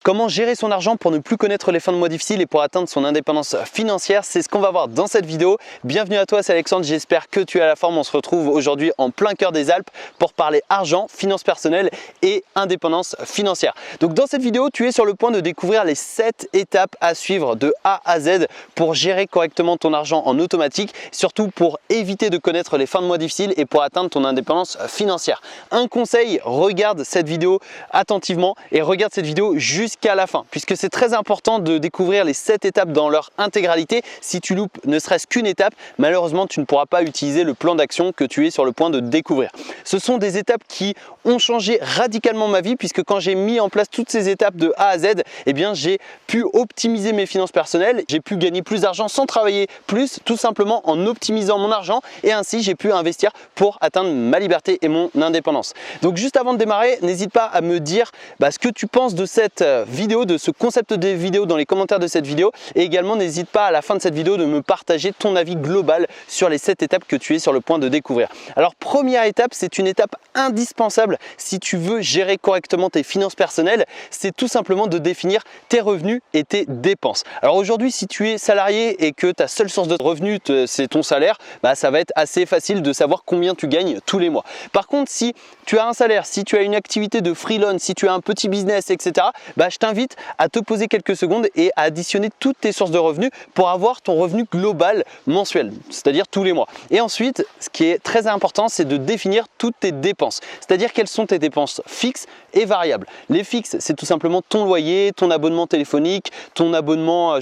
Comment gérer son argent pour ne plus connaître les fins de mois difficiles et pour atteindre son indépendance financière, c'est ce qu'on va voir dans cette vidéo. Bienvenue à toi, c'est Alexandre, j'espère que tu es à la forme. On se retrouve aujourd'hui en plein cœur des Alpes pour parler argent, finances personnelles et indépendance financière. Donc dans cette vidéo, tu es sur le point de découvrir les 7 étapes à suivre de A à Z pour gérer correctement ton argent en automatique, surtout pour éviter de connaître les fins de mois difficiles et pour atteindre ton indépendance financière. Un conseil, regarde cette vidéo attentivement et regarde cette vidéo jusqu'à la fin, puisque c'est très important de découvrir les 7 étapes dans leur intégralité. Si tu loupes ne serait-ce qu'une étape, malheureusement tu ne pourras pas utiliser le plan d'action que tu es sur le point de découvrir. Ce sont des étapes qui ont changé radicalement ma vie, puisque quand j'ai mis en place toutes ces étapes de A à Z, eh bien j'ai pu optimiser mes finances personnelles, j'ai pu gagner plus d'argent sans travailler plus, tout simplement en optimisant mon argent, et ainsi j'ai pu investir pour atteindre ma liberté et mon indépendance. Donc juste avant de démarrer, n'hésite pas à me dire ce que tu penses de cette vidéo, de ce concept de vidéo dans les commentaires de cette vidéo, et également n'hésite pas à la fin de cette vidéo de me partager ton avis global sur les 7 étapes que tu es sur le point de découvrir. Alors première étape, c'est une étape indispensable si tu veux gérer correctement tes finances personnelles, c'est tout simplement de définir tes revenus et tes dépenses. Alors aujourd'hui, si tu es salarié et que ta seule source de revenus c'est ton salaire, ça va être assez facile de savoir combien tu gagnes tous les mois. Par contre, si tu as un salaire, si tu as une activité de freelance, si tu as un petit business, etc., je t'invite à te poser quelques secondes et à additionner toutes tes sources de revenus pour avoir ton revenu global mensuel, c'est-à-dire tous les mois. Et ensuite, ce qui est très important, c'est de définir toutes tes dépenses, c'est-à-dire quelles sont tes dépenses fixes et variables. Les fixes, c'est tout simplement ton loyer, ton abonnement téléphonique, ton abonnement,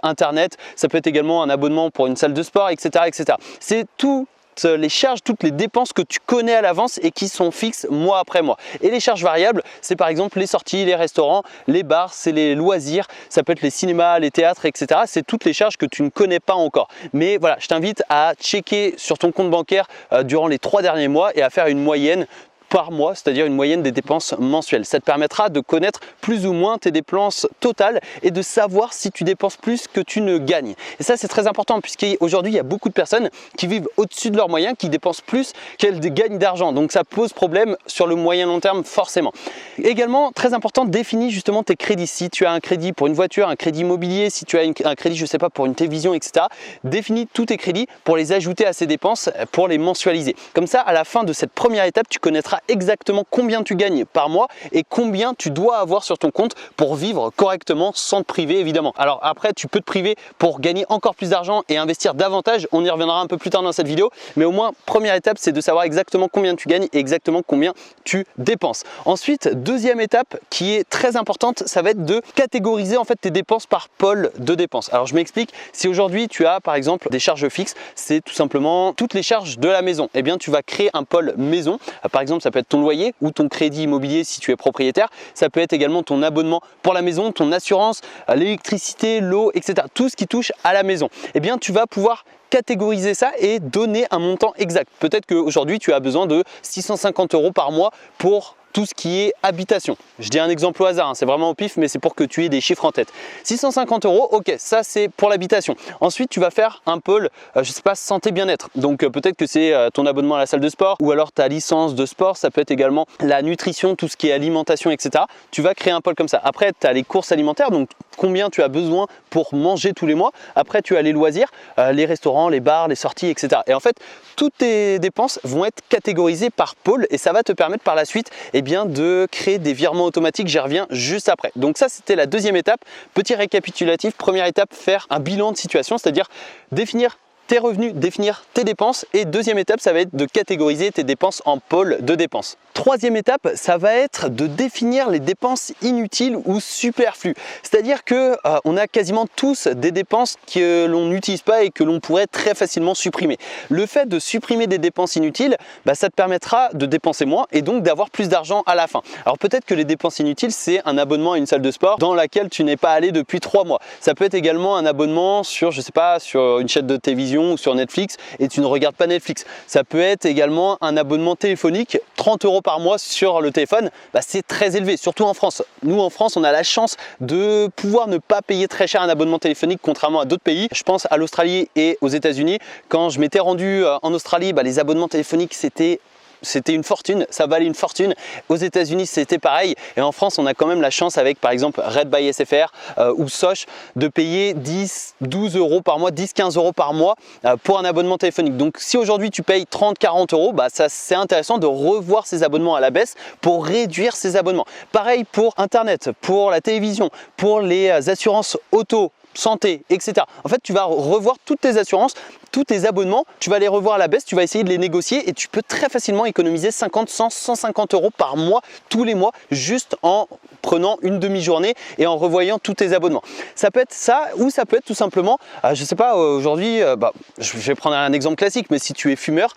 internet, ça peut être également un abonnement pour une salle de sport, etc., etc. C'est tout les charges, toutes les dépenses que tu connais à l'avance et qui sont fixes mois après mois. Et les charges variables, c'est par exemple les sorties, les restaurants, les bars, c'est les loisirs, ça peut être les cinémas, les théâtres, etc. C'est toutes les charges que tu ne connais pas encore. Mais voilà, je t'invite à checker sur ton compte bancaire durant les 3 derniers mois et à faire une moyenne par mois, c'est-à-dire une moyenne des dépenses mensuelles. Ça te permettra de connaître plus ou moins tes dépenses totales et de savoir si tu dépenses plus que tu ne gagnes. Et ça, c'est très important puisqu'aujourd'hui, il y a beaucoup de personnes qui vivent au-dessus de leurs moyens, qui dépensent plus qu'elles gagnent d'argent. Donc ça pose problème sur le moyen long terme forcément. Également, très important, définis justement tes crédits. Si tu as un crédit pour une voiture, un crédit immobilier, si tu as un crédit, pour une télévision, etc., définis tous tes crédits pour les ajouter à ces dépenses, pour les mensualiser. Comme ça, à la fin de cette première étape, tu connaîtras exactement combien tu gagnes par mois et combien tu dois avoir sur ton compte pour vivre correctement sans te priver évidemment. Alors après, tu peux te priver pour gagner encore plus d'argent et investir davantage, on y reviendra un peu plus tard dans cette vidéo, mais au moins première étape, c'est de savoir exactement combien tu gagnes et exactement combien tu dépenses. Ensuite, deuxième étape qui est très importante, ça va être de catégoriser en fait tes dépenses par pôle de dépenses. Alors je m'explique, si aujourd'hui tu as par exemple des charges fixes, c'est tout simplement toutes les charges de la maison, et bien tu vas créer un pôle maison. Par exemple, ça peut être ton loyer ou ton crédit immobilier si tu es propriétaire, ça peut être également ton abonnement pour la maison, ton assurance, l'électricité, l'eau, etc. Tout ce qui touche à la maison. Eh bien, tu vas pouvoir catégoriser ça et donner un montant exact. Peut-être qu'aujourd'hui, tu as besoin de 650 € par mois pour tout ce qui est habitation. Je dis un exemple au hasard, c'est vraiment au pif, mais c'est pour que tu aies des chiffres en tête. 650 €, ok, ça c'est pour l'habitation. Ensuite, tu vas faire un pôle, santé bien-être. Donc peut-être que c'est ton abonnement à la salle de sport ou alors ta licence de sport, ça peut être également la nutrition, tout ce qui est alimentation, etc. Tu vas créer un pôle comme ça. Après, tu as les courses alimentaires, donc combien tu as besoin pour manger tous les mois. Après, tu as les loisirs, les restaurants, les bars, les sorties, etc. Et en fait, toutes tes dépenses vont être catégorisées par pôle et ça va te permettre par la suite de créer des virements automatiques. J'y reviens juste après. Donc ça, c'était la deuxième étape. Petit récapitulatif, première étape, faire un bilan de situation, c'est-à-dire définir tes revenus, définir tes dépenses, et deuxième étape, ça va être de catégoriser tes dépenses en pôles de dépenses. Troisième étape, ça va être de définir les dépenses inutiles ou superflues. C'est-à-dire que on a quasiment tous des dépenses que l'on n'utilise pas et que l'on pourrait très facilement supprimer. Le fait de supprimer des dépenses inutiles, ça te permettra de dépenser moins et donc d'avoir plus d'argent à la fin. Alors peut-être que les dépenses inutiles, c'est un abonnement à une salle de sport dans laquelle tu n'es pas allé depuis 3 mois. Ça peut être également un abonnement sur, sur une chaîne de télévision ou sur Netflix et tu ne regardes pas Netflix. Ça peut être également un abonnement téléphonique, 30 € par mois sur le téléphone, c'est très élevé, surtout en France. Nous en France, on a la chance de pouvoir ne pas payer très cher un abonnement téléphonique contrairement à d'autres pays. Je pense à l'Australie et aux États-Unis. Quand je m'étais rendu en Australie, les abonnements téléphoniques c'était c'était une fortune, ça valait une fortune. Aux États-Unis, c'était pareil. Et en France, on a quand même la chance avec par exemple Red by SFR ou Soch de payer 10, 12 euros par mois, 10, 15 euros par mois pour un abonnement téléphonique. Donc si aujourd'hui tu payes 30, 40 euros, bah, c'est intéressant de revoir ces abonnements à la baisse pour réduire ces abonnements. Pareil pour Internet, pour la télévision, pour les assurances auto, santé, etc. En fait, tu vas revoir toutes tes assurances, tous tes abonnements, tu vas les revoir à la baisse, tu vas essayer de les négocier et tu peux très facilement économiser 50, 100, 150 euros par mois, tous les mois, juste en prenant une demi-journée et en revoyant tous tes abonnements. Ça peut être ça ou ça peut être tout simplement, je sais pas, aujourd'hui, je vais prendre un exemple classique, mais si tu es fumeur,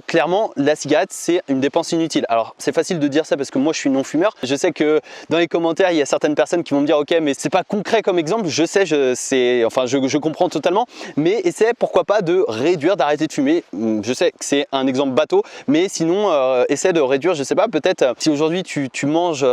clairement, la cigarette, c'est une dépense inutile. Alors, c'est facile de dire ça parce que moi, je suis non-fumeur. Je sais que dans les commentaires, il y a certaines personnes qui vont me dire, ok, mais c'est pas concret comme exemple. Je sais, je comprends totalement, mais essaie, pourquoi pas, de réduire, d'arrêter de fumer. Je sais que c'est un exemple bateau, mais sinon essaie de réduire, je sais pas, peut-être si aujourd'hui tu manges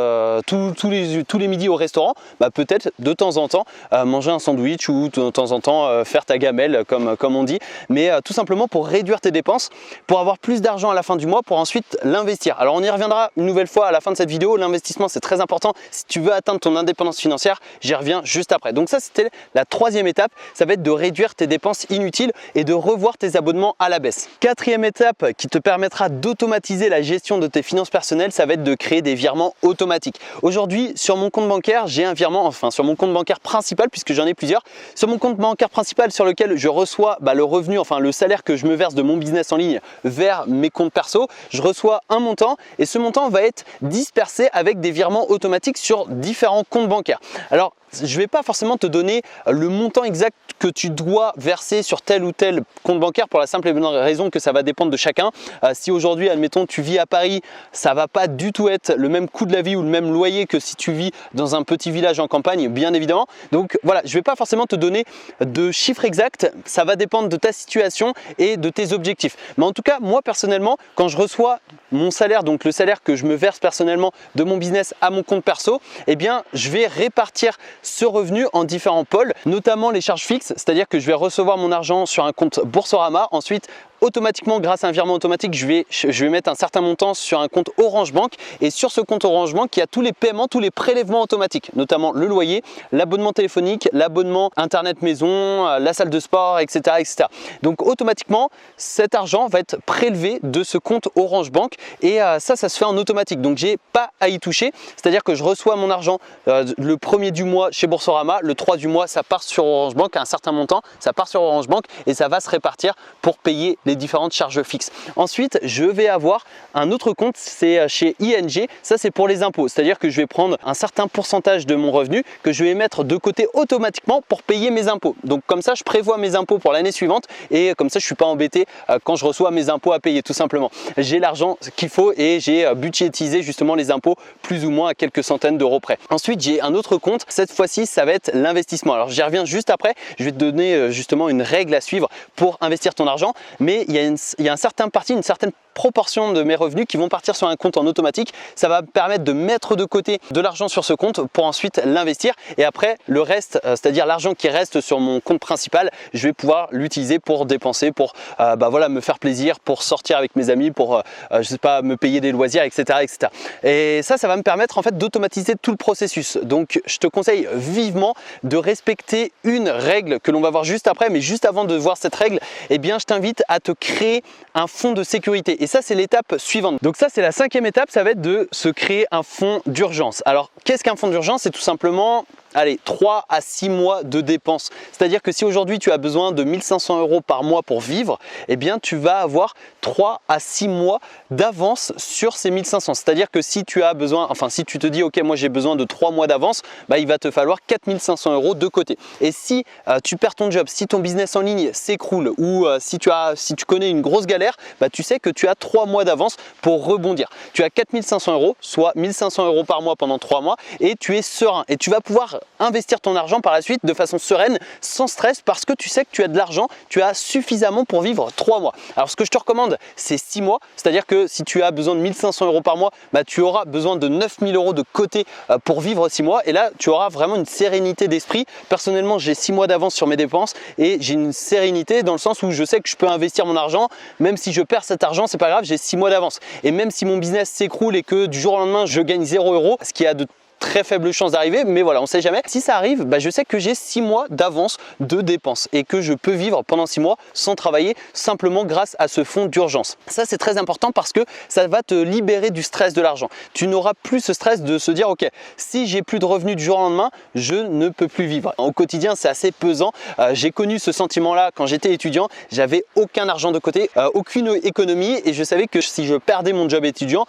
tous les midis au restaurant, peut-être de temps en temps manger un sandwich ou de temps en temps faire ta gamelle comme on dit, mais tout simplement pour réduire tes dépenses, pour avoir plus d'argent à la fin du mois, pour ensuite l'investir. Alors on y reviendra une nouvelle fois à la fin de cette vidéo. L'investissement, c'est très important si tu veux atteindre ton indépendance financière. J'y reviens juste après. Donc ça, c'était la troisième étape, ça va être de réduire tes dépenses inutiles et de revoir tes abonnements à la baisse. Quatrième étape qui te permettra d'automatiser la gestion de tes finances personnelles, ça va être de créer des virements automatiques. Aujourd'hui, sur mon compte bancaire, j'ai un virement, enfin sur mon compte bancaire principal, puisque j'en ai plusieurs, sur mon compte bancaire principal sur lequel je reçois le revenu, enfin le salaire que je me verse de mon business en ligne vers mes comptes perso, je reçois un montant et ce montant va être dispersé avec des virements automatiques sur différents comptes bancaires. Alors, je ne vais pas forcément te donner le montant exact que tu dois verser sur tel ou tel compte bancaire pour la simple et bonne raison que ça va dépendre de chacun. Si aujourd'hui, admettons, tu vis à Paris, ça ne va pas du tout être le même coût de la vie ou le même loyer que si tu vis dans un petit village en campagne, bien évidemment. Donc voilà, je ne vais pas forcément te donner de chiffres exacts, ça va dépendre de ta situation et de tes objectifs. Mais en tout cas, moi personnellement, quand je reçois mon salaire, donc le salaire que je me verse personnellement de mon business à mon compte perso, eh bien, je vais répartir ce revenu en différents pôles, notamment les charges fixes, c'est-à-dire que je vais recevoir mon argent sur un compte Boursorama, ensuite automatiquement grâce à un virement automatique je vais mettre un certain montant sur un compte Orange Bank et sur ce compte Orange Bank il y a tous les paiements, tous les prélèvements automatiques, notamment le loyer, l'abonnement téléphonique, l'abonnement internet maison, la salle de sport, etc., etc. Donc automatiquement cet argent va être prélevé de ce compte Orange Bank et ça se fait en automatique, donc j'ai pas à y toucher, c'est-à-dire que je reçois mon argent le premier du mois chez Boursorama, le 3 du mois ça part sur Orange Bank, à un certain montant ça part sur Orange Bank et ça va se répartir pour payer les différentes charges fixes. Ensuite, je vais avoir un autre compte, c'est chez ING, ça c'est pour les impôts, c'est-à-dire que je vais prendre un certain pourcentage de mon revenu que je vais mettre de côté automatiquement pour payer mes impôts. Donc comme ça, je prévois mes impôts pour l'année suivante et comme ça, je suis pas embêté quand je reçois mes impôts à payer, tout simplement. J'ai l'argent qu'il faut et j'ai budgétisé justement les impôts plus ou moins à quelques centaines d'euros près. Ensuite, j'ai un autre compte, cette fois-ci, ça va être l'investissement. Alors j'y reviens juste après, je vais te donner justement une règle à suivre pour investir ton argent, mais il y a un certain parti, une certaine proportion de mes revenus qui vont partir sur un compte en automatique. Ça va me permettre de mettre de côté de l'argent sur ce compte pour ensuite l'investir et après le reste, c'est-à-dire l'argent qui reste sur mon compte principal, je vais pouvoir l'utiliser pour dépenser, pour voilà, me faire plaisir, pour sortir avec mes amis, pour je sais pas, me payer des loisirs, etc., etc. Et ça va me permettre en fait d'automatiser tout le processus. Donc je te conseille vivement de respecter une règle que l'on va voir juste après, mais juste avant de voir cette règle, eh bien je t'invite à te créer un fonds de sécurité. Et ça, c'est l'étape suivante. Donc ça, c'est la cinquième étape, ça va être de se créer un fonds d'urgence. Alors, qu'est-ce qu'un fonds d'urgence? C'est tout simplement, allez, 3 à 6 mois de dépenses. C'est-à-dire que si aujourd'hui tu as besoin de 1500 euros par mois pour vivre, eh bien tu vas avoir 3 à 6 mois d'avance sur ces 1500. C'est-à-dire que si tu as besoin, enfin si tu te dis ok, moi j'ai besoin de 3 mois d'avance, il va te falloir 4500 euros de côté. Et si tu perds ton job, si ton business en ligne s'écroule ou si tu connais une grosse galère, tu sais que tu as 3 mois d'avance pour rebondir. Tu as 4500 euros, soit 1500 euros par mois pendant 3 mois et tu es serein et tu vas pouvoir investir ton argent par la suite de façon sereine, sans stress, parce que tu sais que tu as de l'argent, tu as suffisamment pour vivre 3 mois. Alors ce que je te recommande, c'est 6 mois, c'est-à-dire que si tu as besoin de 1500 € par mois, tu auras besoin de 9000 € de côté pour vivre 6 mois, et là tu auras vraiment une sérénité d'esprit. Personnellement, j'ai 6 mois d'avance sur mes dépenses et j'ai une sérénité dans le sens où je sais que je peux investir mon argent, même si je perds cet argent, c'est pas grave, j'ai 6 mois d'avance. Et même si mon business s'écroule et que du jour au lendemain je gagne 0 €, ce qui a de très faible chance d'arriver, mais voilà, on sait jamais. Si ça arrive, je sais que j'ai 6 mois d'avance de dépenses et que je peux vivre pendant 6 mois sans travailler, simplement grâce à ce fonds d'urgence. Ça, c'est très important parce que ça va te libérer du stress de l'argent. Tu n'auras plus ce stress de se dire, ok, si j'ai plus de revenus du jour au lendemain, je ne peux plus vivre. Au quotidien, c'est assez pesant. J'ai connu ce sentiment-là quand j'étais étudiant. J'avais aucun argent de côté, aucune économie, et je savais que si je perdais mon job étudiant,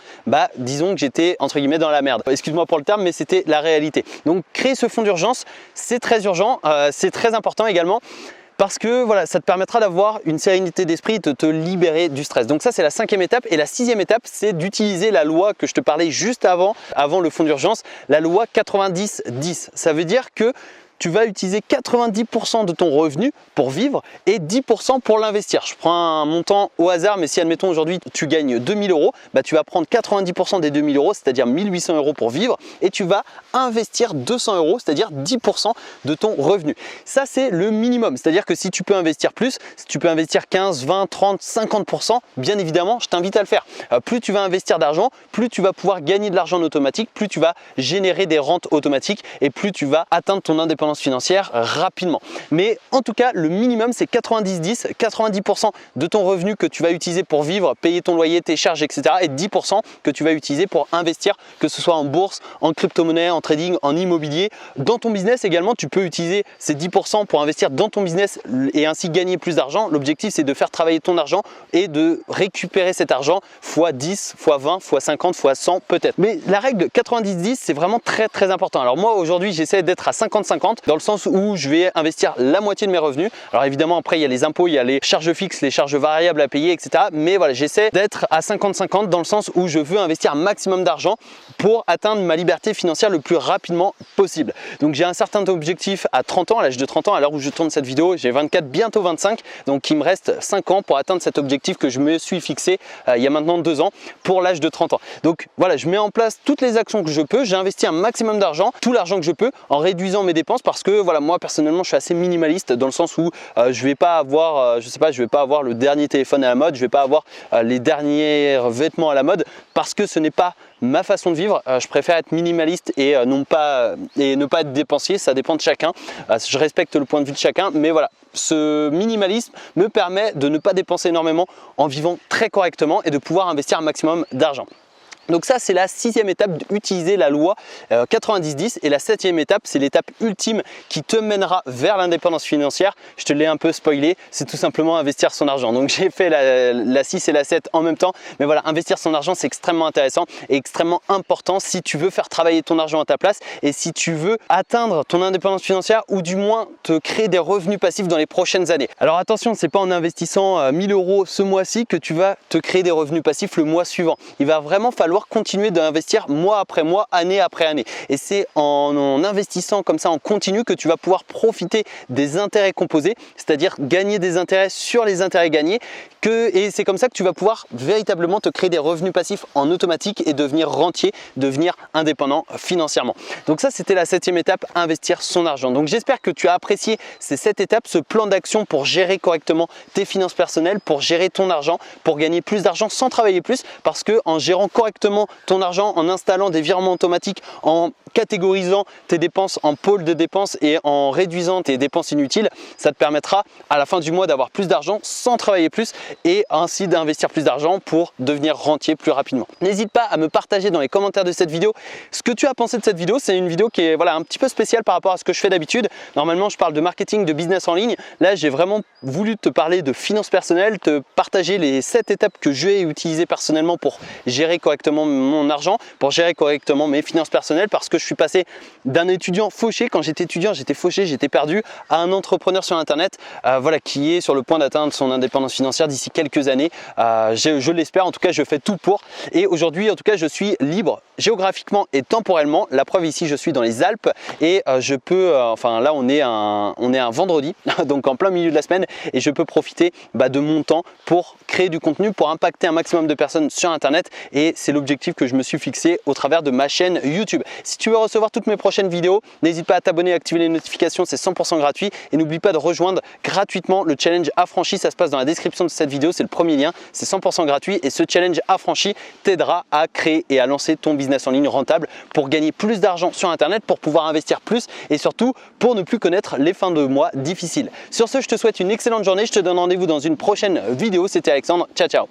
disons que j'étais entre guillemets dans la merde. Excuse-moi pour le terme, mais c'était la réalité. Donc créer ce fonds d'urgence, c'est très urgent, c'est très important également, parce que voilà, ça te permettra d'avoir une sérénité d'esprit, de te libérer du stress. Donc ça, c'est la 5e étape. Et la 6e étape, c'est d'utiliser la loi que je te parlais juste avant le fonds d'urgence, la loi 90-10. Ça veut dire que tu vas utiliser 90% de ton revenu pour vivre et 10% pour l'investir. Je prends un montant au hasard, mais si admettons aujourd'hui tu gagnes 2000 €, tu vas prendre 90% des 2000 €, c'est-à-dire 1800 € pour vivre, et tu vas investir 200 €, c'est-à-dire 10% de ton revenu. Ça, c'est le minimum. C'est-à-dire que si tu peux investir plus, si tu peux investir 15, 20, 30, 50%, bien évidemment, je t'invite à le faire. Plus tu vas investir d'argent, plus tu vas pouvoir gagner de l'argent en automatique, plus tu vas générer des rentes automatiques et plus tu vas atteindre ton indépendance financière rapidement. Mais en tout cas, le minimum, c'est 90-10, 90% de ton revenu que tu vas utiliser pour vivre, payer ton loyer, tes charges, etc. et 10% que tu vas utiliser pour investir, que ce soit en bourse, en crypto-monnaie, en trading, en immobilier. Dans ton business également, tu peux utiliser ces 10% pour investir dans ton business et ainsi gagner plus d'argent. L'objectif, c'est de faire travailler ton argent et de récupérer cet argent fois 10, fois 20, fois 50, fois 100 peut-être. Mais la règle 90-10, c'est vraiment très très important. Alors moi, aujourd'hui, j'essaie d'être à 50-50 dans le sens où je vais investir la moitié de mes revenus. Alors évidemment, après, il y a les impôts, il y a les charges fixes, les charges variables à payer, etc. Mais voilà, j'essaie d'être à 50-50 dans le sens où je veux investir un maximum d'argent pour atteindre ma liberté financière le plus rapidement possible. Donc j'ai un certain objectif à 30 ans, à l'âge de 30 ans, à l'heure où je tourne cette vidéo, j'ai 24, bientôt 25. Donc il me reste 5 ans pour atteindre cet objectif que je me suis fixé il y a maintenant 2 ans pour l'âge de 30 ans. Donc voilà, je mets en place toutes les actions que je peux, j'investis un maximum d'argent, tout l'argent que je peux, en réduisant mes dépenses, parce que voilà, moi personnellement je suis assez minimaliste dans le sens où je vais pas avoir je vais pas avoir le dernier téléphone à la mode, je vais pas avoir les derniers vêtements à la mode, parce que ce n'est pas ma façon de vivre. Je préfère être minimaliste et ne pas être dépensier, ça dépend de chacun. Je respecte le point de vue de chacun, mais voilà, ce minimalisme me permet de ne pas dépenser énormément en vivant très correctement et de pouvoir investir un maximum d'argent. Donc ça, c'est la 6e étape, d'utiliser la loi 90-10, et la 7e étape, c'est l'étape ultime qui te mènera vers l'indépendance financière. Je te l'ai un peu spoilé, c'est tout simplement investir son argent. Donc j'ai fait la 6 et la 7 en même temps, mais voilà, investir son argent, c'est extrêmement intéressant et extrêmement important si tu veux faire travailler ton argent à ta place et si tu veux atteindre ton indépendance financière, ou du moins te créer des revenus passifs dans les prochaines années. Alors attention, c'est pas en investissant 1000 € ce mois-ci que tu vas te créer des revenus passifs le mois suivant. Il va vraiment falloir continuer d'investir mois après mois, année après année, et c'est en investissant comme ça en continu que tu vas pouvoir profiter des intérêts composés, c'est-à-dire gagner des intérêts sur les intérêts gagnés, et c'est comme ça que tu vas pouvoir véritablement te créer des revenus passifs en automatique et devenir rentier, devenir indépendant financièrement. Donc ça, c'était la 7e étape, investir son argent. Donc j'espère que tu as apprécié ces 7 étapes, ce plan d'action pour gérer correctement tes finances personnelles, pour gérer ton argent, pour gagner plus d'argent sans travailler plus, parce que en gérant correctement ton argent, en installant des virements automatiques, en catégorisant tes dépenses en pôles de dépenses et en réduisant tes dépenses inutiles, ça te permettra à la fin du mois d'avoir plus d'argent sans travailler plus, et ainsi d'investir plus d'argent pour devenir rentier plus rapidement. N'hésite pas à me partager dans les commentaires de cette vidéo ce que tu as pensé de cette vidéo. C'est une vidéo qui est un petit peu spéciale par rapport à ce que je fais d'habitude. Normalement, je parle de marketing, de business en ligne. Là, j'ai vraiment voulu te parler de finances personnelles, te partager les 7 étapes que j'ai utilisées personnellement pour gérer correctement correctement mon argent, pour gérer correctement mes finances personnelles, parce que je suis passé d'un étudiant fauché, quand j'étais étudiant j'étais fauché, j'étais perdu, à un entrepreneur sur internet voilà, qui est sur le point d'atteindre son indépendance financière d'ici quelques années. Je l'espère, en tout cas je fais tout pour, et aujourd'hui en tout cas je suis libre géographiquement et temporellement. La preuve, ici je suis dans les Alpes et je peux, enfin là on est un vendredi donc en plein milieu de la semaine, et je peux profiter de mon temps pour créer du contenu, pour impacter un maximum de personnes sur internet, et c'est l'objectif que je me suis fixé au travers de ma chaîne YouTube. Si tu veux recevoir toutes mes prochaines vidéos, n'hésite pas à t'abonner et activer les notifications, c'est 100% gratuit, et n'oublie pas de rejoindre gratuitement le challenge affranchi. Ça se passe dans la description de cette vidéo, c'est le premier lien, c'est 100% gratuit, et ce challenge affranchi t'aidera à créer et à lancer ton business en ligne rentable pour gagner plus d'argent sur internet, pour pouvoir investir plus et surtout pour ne plus connaître les fins de mois difficiles. Sur ce, je te souhaite une excellente journée, je te donne rendez-vous dans une prochaine vidéo. C'était Alexandre, ciao ciao.